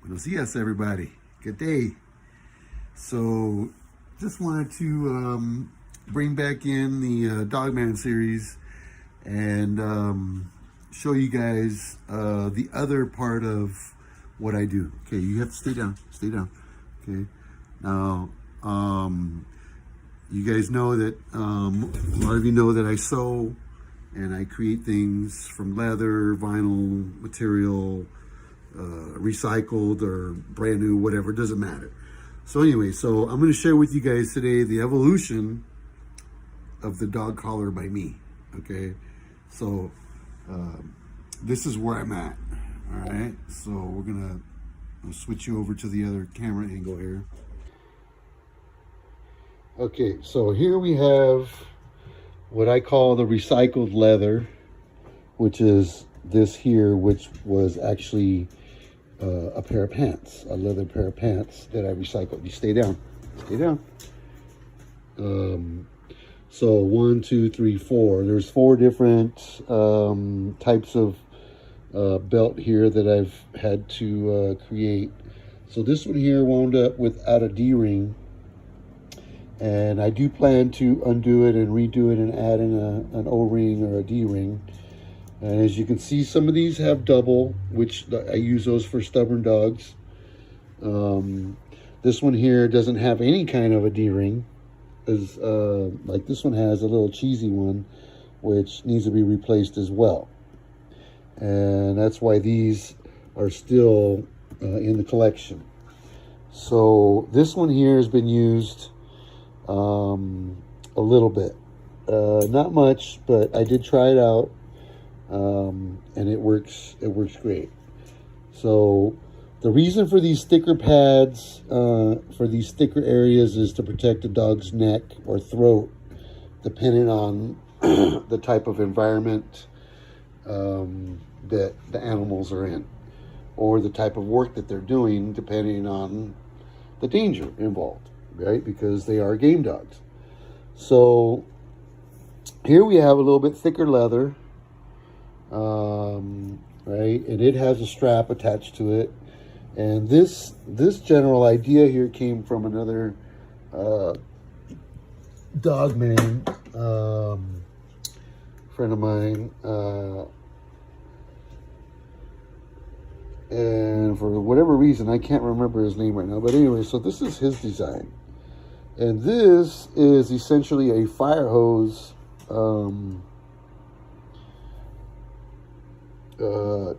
Buenos dias, everybody. Good day. So, just wanted to bring back in the DogMan Series and show you guys the other part of what I do. Okay, you have to stay down. Stay down. Okay. Now, you guys know that a lot of you know that I sew and I create things from leather, vinyl material, recycled or brand new, whatever, it doesn't matter. So anyway, so I'm going to share with you guys today the evolution of the dog collar by me. Okay, so this is where I'm at. All right, so we're gonna switch you over to the other camera angle here. Okay, so here we have what I call the recycled leather, which is this here, which was actually a pair of pants, a leather pair of pants that I recycled. You stay down, stay down. So 1, 2, 3, 4. There's 4 different types of belt here that I've had to create. So this one here wound up without a D-ring, and I do plan to undo it and redo it and add in an O-ring or a D-ring. And as you can see, some of these have double, which I use those for stubborn dogs. This one here doesn't have any kind of a D-ring, as like this one has a little cheesy one, which needs to be replaced as well. And that's why these are still in the collection. So this one here has been used a little bit, not much, but I did try it out. And it works great. So the reason for these thicker pads, for these thicker areas, is to protect the dog's neck or throat, depending on the type of environment that the animals are in, or the type of work that they're doing, depending on the danger involved, right? Because they are game dogs. So here we have a little bit thicker leather, right, and it has a strap attached to it. And this general idea here came from another DogMan friend of mine, and for whatever reason I can't remember his name right now, but anyway, so this is his design, and this is essentially a fire hose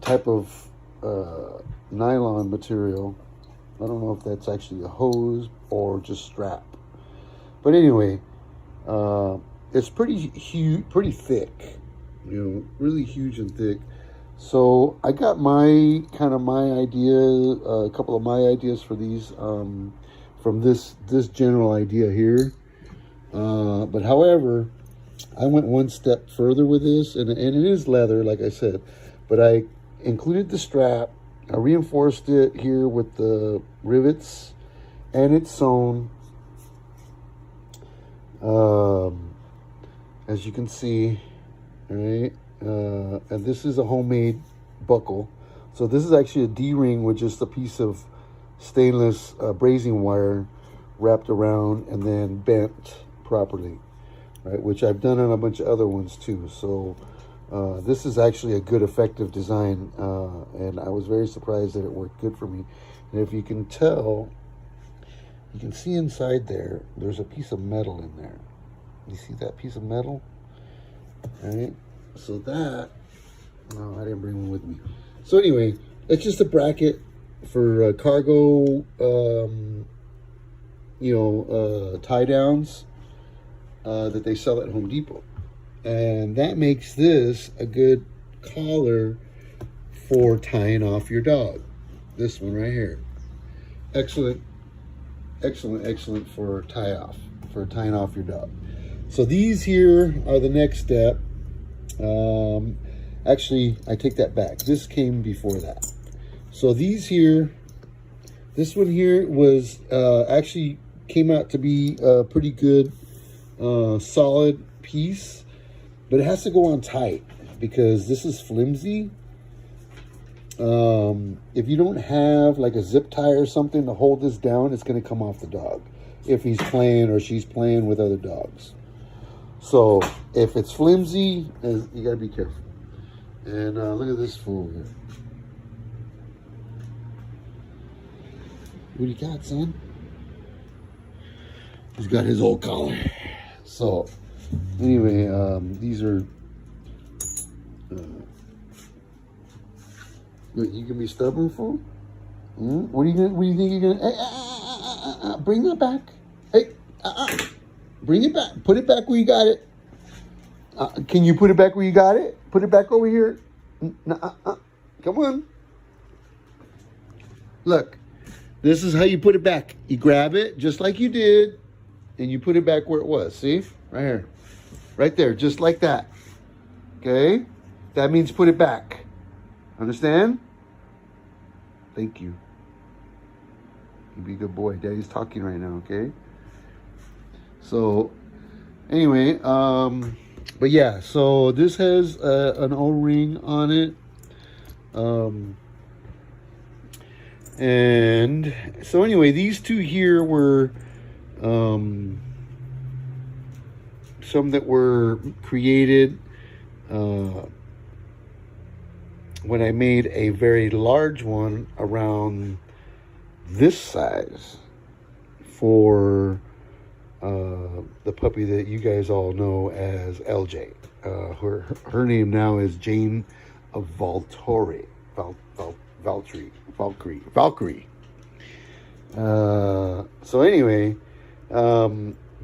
type of nylon material. I don't know if that's actually a hose or just strap, but anyway, it's pretty huge, pretty thick, you know, really huge and thick. So I got my idea, a couple of my ideas for these from this general idea here, but however, I went one step further with this, and it is leather, like I said, but I included the strap. I reinforced it here with the rivets, and it's sewn. As you can see, all right, and this is a homemade buckle. So this is actually a D-ring with just a piece of stainless brazing wire wrapped around and then bent properly, right? Which I've done on a bunch of other ones too. So this is actually a good, effective design, and I was very surprised that it worked good for me. And if you can tell, you can see inside there, there's a piece of metal in there. You see that piece of metal? All right, so that, no, I didn't bring one with me. So anyway, it's just a bracket for cargo, tie downs that they sell at Home Depot. And that makes this a good collar for tying off your dog. This one right here. Excellent, excellent, excellent for tying off your dog. So these here are the next step. Actually, I take that back. This came before that. So these here, this one here was actually came out to be a pretty good, solid piece. But it has to go on tight because this is flimsy, If you don't have like a zip tie or something to hold this down, it's going to come off the dog if he's playing or she's playing with other dogs. So if it's flimsy, you got to be careful. And look at this fool here. What do you got, son? He's got his old collar. So anyway, these are you can be stubborn, fool. What do you think you're gonna? Hey, bring that back. Hey, bring it back. Put it back where you got it. Can you put it back where you got it? Put it back over here. Come on. Look, this is how you put it back. You grab it just like you did, and you put it back where it was. See, right here, right there, just like that. Okay, that means put it back. Understand? Thank you. You be a good boy. Daddy's talking right now, okay? So, anyway, but yeah, so this has an O-ring on it. And so anyway, these two here were some that were created when I made a very large one around this size for the puppy that you guys all know as LJ. Her name now is Jane of Valkyrie. So anyway,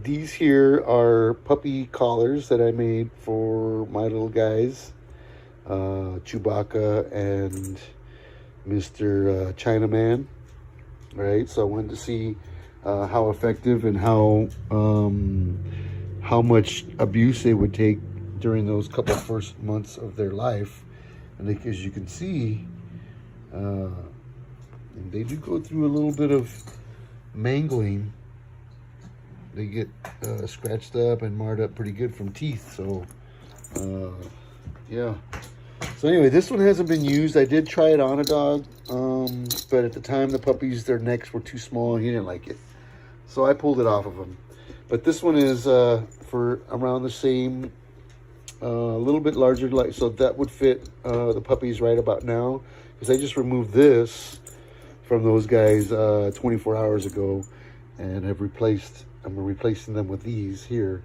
these here are puppy collars that I made for my little guys. Chewbacca and Mr. Chinaman, right? So I wanted to see how effective and how much abuse they would take during those couple first months of their life. And as you can see, they do go through a little bit of mangling. They get scratched up and marred up pretty good from teeth. So yeah. So anyway, this one hasn't been used. I did try it on a dog, but at the time the puppies, their necks were too small and he didn't like it. So I pulled it off of him. But this one is for around the same, a little bit larger, like so that would fit the puppies right about now. Because I just removed this from those guys 24 hours ago, and I'm replacing them with these here.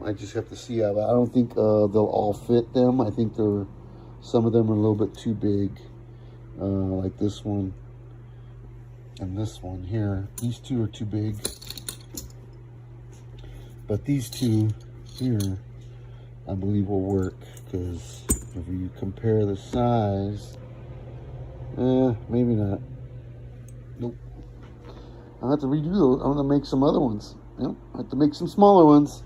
I just have to see. I don't think they'll all fit them. I think some of them are a little bit too big, like this one and this one here. These two are too big, but these two here, I believe, will work. Because if you compare the size, maybe not. Nope. I'll have to redo those. I'm gonna make some other ones. Yep, I have to make some smaller ones.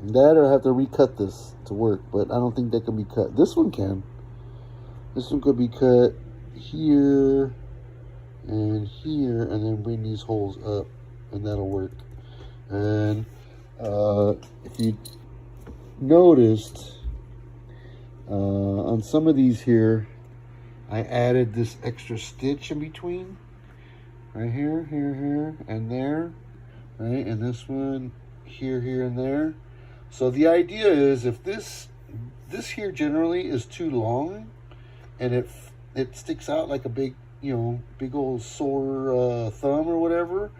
That, or I have to recut this to work, but I don't think that can be cut. This one can. This one could be cut here and here, and then bring these holes up, and that'll work. And if you noticed, on some of these here, I added this extra stitch in between, right here, here, and there, right, and this one here, and there. So the idea is, if this here generally is too long, and it sticks out like a big, big old sore thumb or whatever,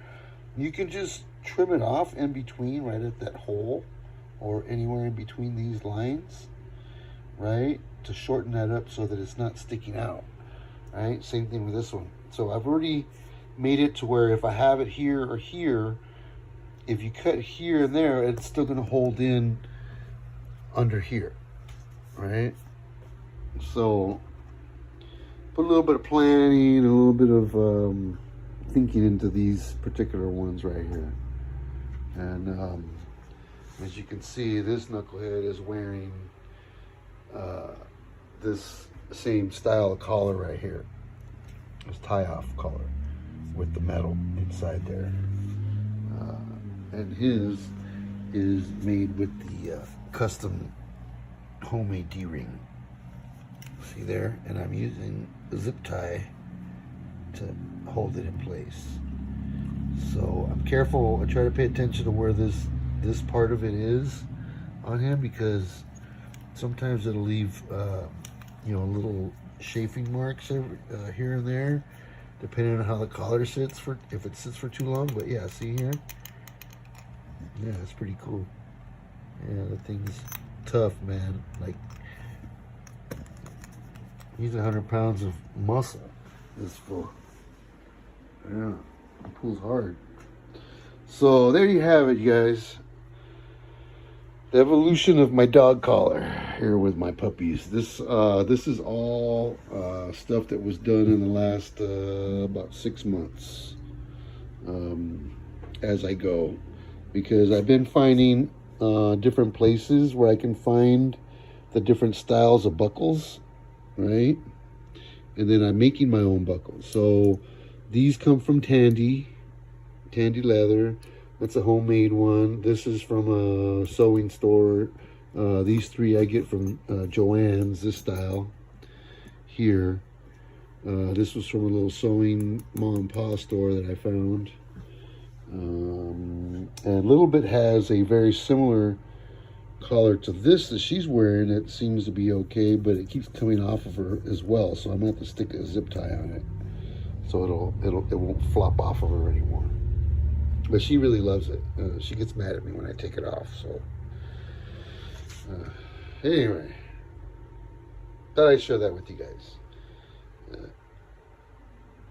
you can just trim it off in between, right at that hole, or anywhere in between these lines, right, to shorten that up so that it's not sticking out, right? Same thing with this one. So I've already made it to where if I have it here or here, if you cut here and there, it's still going to hold in under here, right? So put a little bit of planning, a little bit of thinking into these particular ones right here. And as you can see, this knucklehead is wearing this same style of collar right here. This tie-off collar with the metal inside there. And his is made with the custom homemade D-ring. See there? And I'm using a zip tie to hold it in place. So I'm careful. I try to pay attention to where this part of it is on him, because sometimes it'll leave you know, little chafing marks here and there, depending on how the collar sits, for if it sits for too long. But yeah, see here? Yeah, it's pretty cool. Yeah, the thing's tough, man. Like, he's 100 pounds of muscle, this fool. Yeah, it pulls hard. So there you have it, you guys. The evolution of my dog collar here with my puppies. This is all stuff that was done in the last about 6 months, as I go, because I've been finding different places where I can find the different styles of buckles, right? And then I'm making my own buckles. So these come from Tandy Leather. That's a homemade one. This is from a sewing store. These three I get from Joann's, this style here. This was from a little sewing mom and pop store that I found. And Little Bit has a very similar collar to this that she's wearing. It seems to be okay, but it keeps coming off of her as well. So I'm gonna have to stick a zip tie on it, so it won't flop off of her anymore. But she really loves it. She gets mad at me when I take it off. So anyway, thought I'd share that with you guys.